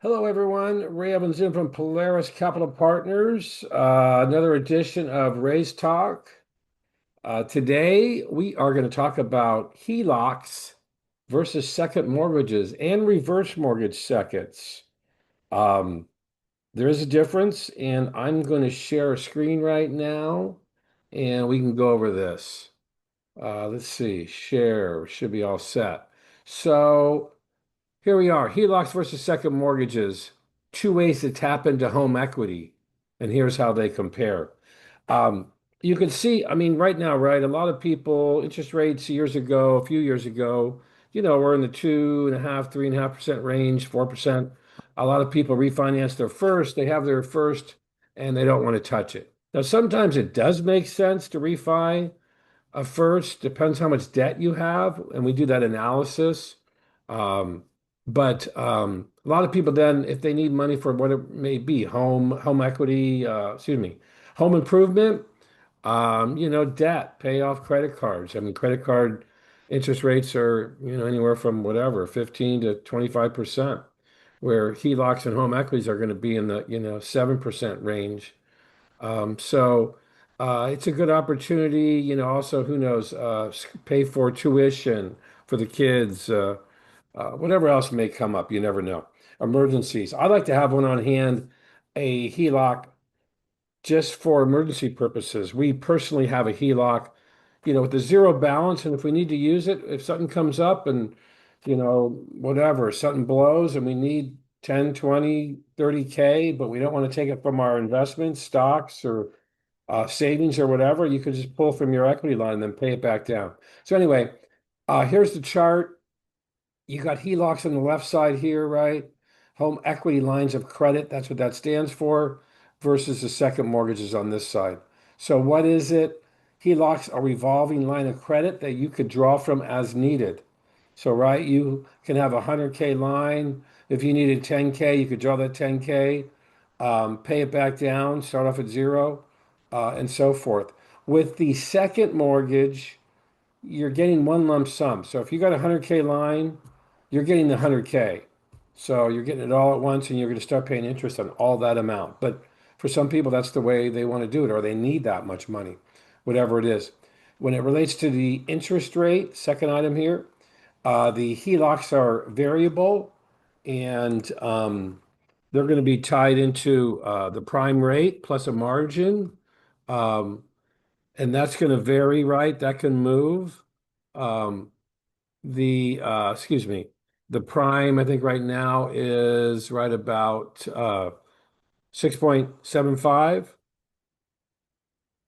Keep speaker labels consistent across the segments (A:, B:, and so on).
A: Hello, everyone. Ray Evans in from Polaris Capital Partners. Another edition of Ray's Talk. Today, we are going to talk about HELOCs versus second mortgages and reverse mortgage seconds. Um, there is a difference, and I'm going to share a screen right now, and we can go over this. Let's see, share should be all set. So, here we are, HELOCs versus second mortgages, two ways to tap into home equity. And here's how they compare. Um, you can see, I mean, right now, right, a lot of people, interest rates years ago, a few years ago, we're in the 2.5%, 3.5% range, 4%. A lot of people refinance their first, they have their first, and they don't want to touch it. Now, sometimes it does make sense to refi first, depends how much debt you have, and we do that analysis. Um, but a lot of people then, if they need money for what it may be, home equity, home improvement, debt, pay off credit cards. I mean, credit card interest rates are, anywhere from whatever, 15 to 25%, where HELOCs and home equities are going to be in the, 7% range. So it's a good opportunity, also, who knows, pay for tuition for the kids, whatever else may come up, you never know. Emergencies. I like to have one on hand, a HELOC just for emergency purposes. We personally have a HELOC, with a zero balance, and if we need to use it, if something comes up and, whatever, something blows and we need 10, 20, 30K, but we don't want to take it from our investments, stocks, or savings or whatever, you could just pull from your equity line and then pay it back down. So anyway, here's the chart. You got HELOCs on the left side here, right? Home equity lines of credit, that's what that stands for, versus the second mortgages on this side. So what is it? HELOCs are revolving line of credit that you could draw from as needed. So, right, you can have a 100K line. If you needed 10K, you could draw that 10K, pay it back down, start off at zero, and so forth. With the second mortgage, you're getting one lump sum. So if you got a 100K line, you're getting the 100K. So you're getting it all at once and you're going to start paying interest on all that amount. But for some people, that's the way they want to do it, or they need that much money, whatever it is. When it relates to the interest rate, second item here, the HELOCs are variable, and they're going to be tied into the prime rate plus a margin. Um, and that's going to vary, right? That can move. Um, excuse me, the prime, I think right now is right about 6.75.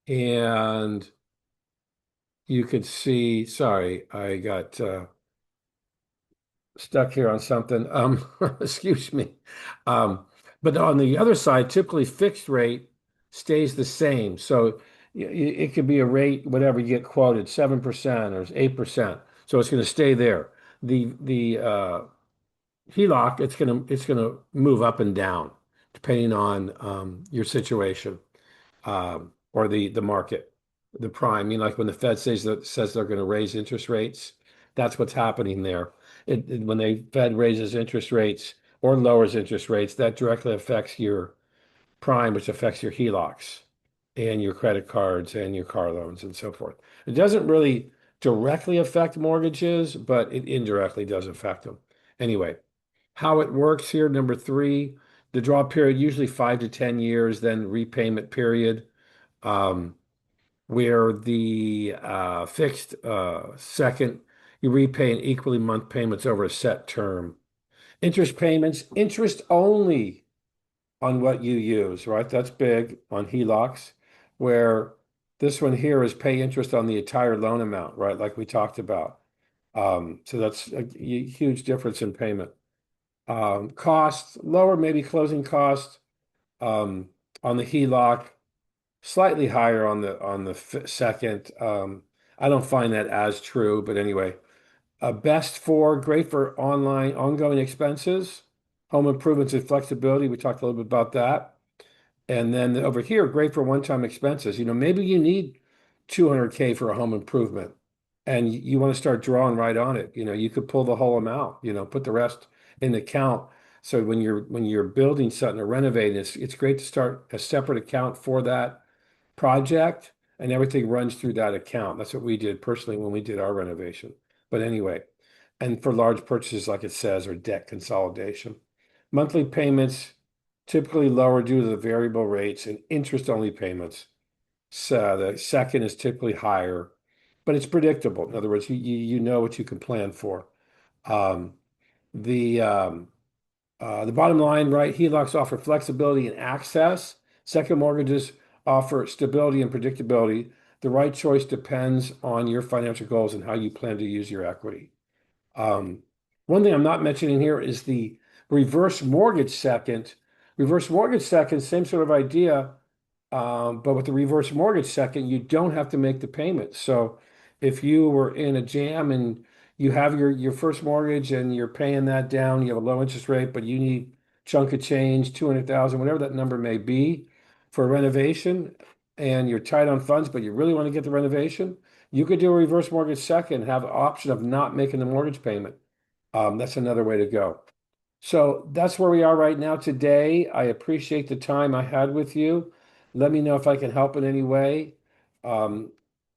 A: And you could see, sorry, I got stuck here on something. Excuse me. Um, but on the other side, typically fixed rate stays the same. So it could be a rate, whatever you get quoted, 7% or 8%. So it's going to stay there. The HELOC, it's gonna move up and down depending on your situation, or the market, the prime. I mean, like when the Fed says they're going to raise interest rates, that's what's happening there. When the Fed raises interest rates or lowers interest rates, that directly affects your prime, which affects your HELOCs and your credit cards and your car loans and so forth. It doesn't really directly affect mortgages, but it indirectly does affect them. Anyway, how it works here, number three, the draw period, usually 5 to 10 years, then repayment period, um, where the fixed second, you repay in equally month payments over a set term. Interest payments, interest only on what you use, right? That's big on HELOCs, where this one here is pay interest on the entire loan amount, right? Like we talked about. So that's a huge difference in payment. Cost lower, maybe closing cost um, on the HELOC, slightly higher on the second. I don't find that as true, but anyway. Best for great for online ongoing expenses, home improvements and flexibility. We talked a little bit about that. And then over here, great for one-time expenses. Maybe you need 200K for a home improvement and you want to start drawing right on it. You could pull the whole amount, put the rest in the account. So when you're building something or renovating, it's great to start a separate account for that project, and everything runs through that account. That's what we did personally when we did our renovation. But anyway, and for large purchases, like it says, or debt consolidation, monthly payments typically lower due to the variable rates and interest-only payments. So the second is typically higher, but it's predictable. In other words, you know what you can plan for. Um, the the bottom line, right? HELOCs offer flexibility and access. Second mortgages offer stability and predictability. The right choice depends on your financial goals and how you plan to use your equity. Um, One thing I'm not mentioning here is the reverse mortgage second. Reverse mortgage second, same sort of idea, but with the reverse mortgage second, you don't have to make the payment. So if you were in a jam and you have your first mortgage and you're paying that down, you have a low interest rate, but you need chunk of change, 200,000, whatever that number may be for a renovation, and you're tight on funds, but you really want to get the renovation, you could do a reverse mortgage second, have the option of not making the mortgage payment. That's another way to go. So that's where we are right now today. I appreciate the time I had with you. Let me know if I can help in any way. Um,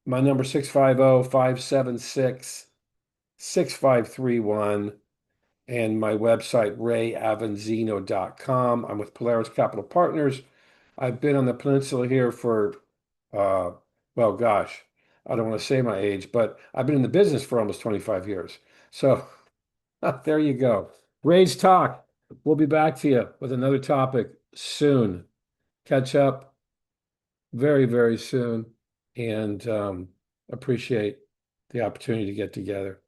A: my number 650-576-6531 and my website rayavanzino.com. I'm with Polaris Capital Partners. I've been on the peninsula here for uh, well, gosh, I don't want to say my age, but I've been in the business for almost 25 years. So there you go. Ray's Talk. We'll be back to you with another topic soon. Catch up very, very soon and appreciate the opportunity to get together.